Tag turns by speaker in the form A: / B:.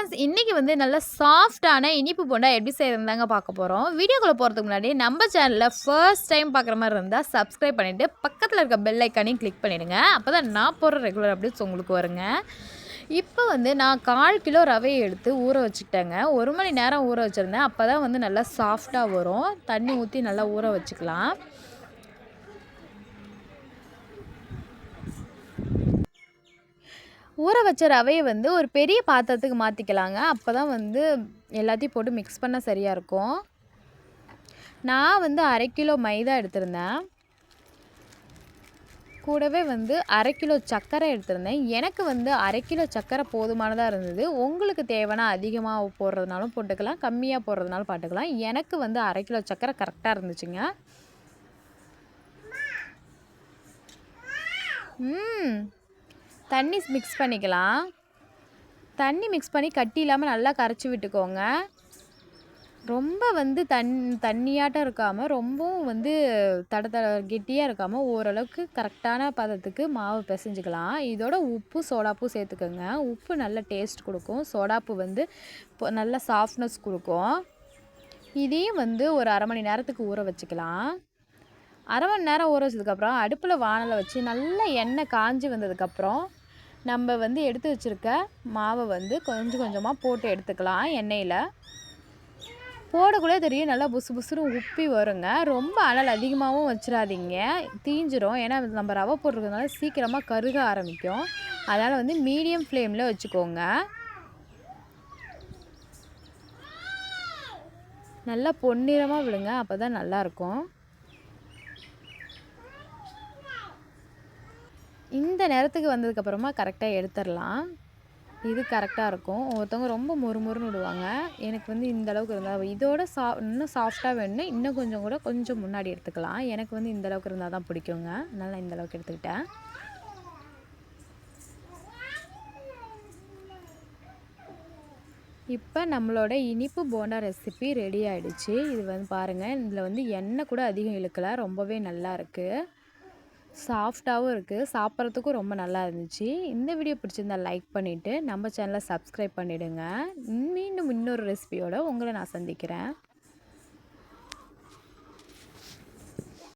A: Friends, இன்றைக்கி வந்து நல்ல சாஃப்டான இனிப்பு போண்டா எப்படி செய்கிறதுன்னு தாங்க பார்க்க போகிறோம். வீடியோக்குள்ளே போகிறதுக்கு முன்னாடி நம்ம சேனலில் ஃபர்ஸ்ட் டைம் பார்க்குற மாதிரி இருந்தால் சப்ஸ்கிரைப் பண்ணிவிட்டு பக்கத்தில் இருக்க பெல் ஐக்கானையும் கிளிக் பண்ணிவிடுங்க. அப்போ தான் நான் போடுற ரெகுலர் அப்டேட்ஸ் உங்களுக்கு வருங்க. இப்போ வந்து நான் 1/4 கிலோ ரவையை எடுத்து ஊற வச்சுக்கிட்டேங்க. 1 மணி நேரம் ஊற வச்சுருந்தேன். அப்போ தான் வந்து நல்லா சாஃப்டாக வரும். தண்ணி ஊற்றி நல்லா ஊற வச்சுக்கலாம். ஊற வச்ச ரவையை வந்து ஒரு பெரிய பாத்திரத்துக்கு மாற்றிக்கலாங்க. அப்போ தான் வந்து எல்லாத்தையும் போட்டு மிக்ஸ் பண்ண சரியாக இருக்கும். நான் வந்து 1/2 கிலோ மைதா எடுத்திருந்தேன். கூடவே வந்து 1/2 கிலோ சர்க்கரை எடுத்திருந்தேன். எனக்கு வந்து 1/2 கிலோ சர்க்கரை போதுமானதாக இருந்தது. உங்களுக்கு தேவைன்னா அதிகமாக போடுறதுனாலும் போட்டுக்கலாம், கம்மியாக போடுறதுனாலும் போட்டுக்கலாம். எனக்கு வந்து 1/2 கிலோ சர்க்கரை கரெக்டாக இருந்துச்சுங்க. தண்ணி மிக்ஸ் பண்ணிக்கலாம். தண்ணி மிக்ஸ் பண்ணி கட்டி இல்லாமல் நல்லா கரைச்சி விட்டுக்கோங்க. ரொம்ப வந்து தண்ணியாட்டம் இருக்காமல், ரொம்பவும் வந்து கெட்டியாக இருக்காமல், ஓரளவுக்கு கரெக்டான பதத்துக்கு மாவு பிசைஞ்சிக்கலாம். இதோட உப்பு சோடாப்பும் சேர்த்துக்கோங்க. உப்பு நல்ல டேஸ்ட் கொடுக்கும். சோடாப்பு வந்து நல்ல சாஃப்ட்னஸ் கொடுக்கும். இதையும் வந்து ஒரு 1/2 மணி நேரத்துக்கு ஊற வச்சுக்கலாம். 1/2 மணி நேரம் ஊற வச்சதுக்கப்புறம் அடுப்பில் வானலை வச்சு நல்லா எண்ணெய் காஞ்சி வந்ததுக்கப்புறம் நம்ம வந்து எடுத்து வச்சுருக்க மாவை வந்து கொஞ்சம் கொஞ்சமாக போட்டு எடுத்துக்கலாம். எண்ணெயில் போடக்குள்ளே தெரியும் நல்லா புசு புசுன்னு உப்பி வருங்க. ரொம்ப அனல் அதிகமாகவும் வச்சிடாதீங்க, தீஞ்சிரும். ஏன்னா நம்ம ரவை போட்டிருக்கிறதுனால சீக்கிரமாக கருக ஆரம்பிக்கும். அதனால் வந்து மீடியம் ஃப்ளேமில் வச்சுக்கோங்க. நல்லா பொன்னிறமாக விடுங்க, அப்போ தான் நல்லாயிருக்கும். இந்த நேரத்துக்கு வந்ததுக்கப்புறமா கரெக்டாக எடுத்துடலாம். இது கரெக்டாக இருக்கும். ஒருத்தவங்க ரொம்ப மொறுமொறுன்னு விடுவாங்க. எனக்கு வந்து இந்த அளவுக்கு இருந்தால், இதோட இன்னும் சாஃப்டாக வேணும்னா இன்னும் கொஞ்சம் முன்னாடி எடுத்துக்கலாம். எனக்கு வந்து இந்த அளவுக்கு இருந்தால் தான் பிடிக்குங்க. அதனால் இந்த அளவுக்கு எடுத்துக்கிட்டேன். இப்போ நம்மளோட இனிப்பு போண்டா ரெசிபி ரெடி ஆகிடுச்சு. இது வந்து பாருங்கள், இதில் வந்து எண்ணெய் கூட அதிகம் இழுக்கலை. ரொம்பவே நல்லா இருக்குது, சாஃப்டாகவும் இருக்குது, சாப்பிட்றதுக்கும் ரொம்ப நல்லா இருந்துச்சு. இந்த வீடியோ பிடிச்சிருந்தால் லைக் பண்ணிவிட்டு நம்ம சேனலை சப்ஸ்கிரைப் பண்ணிவிடுங்க. மீண்டும் இன்னொரு ரெசிபியோடு உங்களை நான் சந்திக்கிறேன்.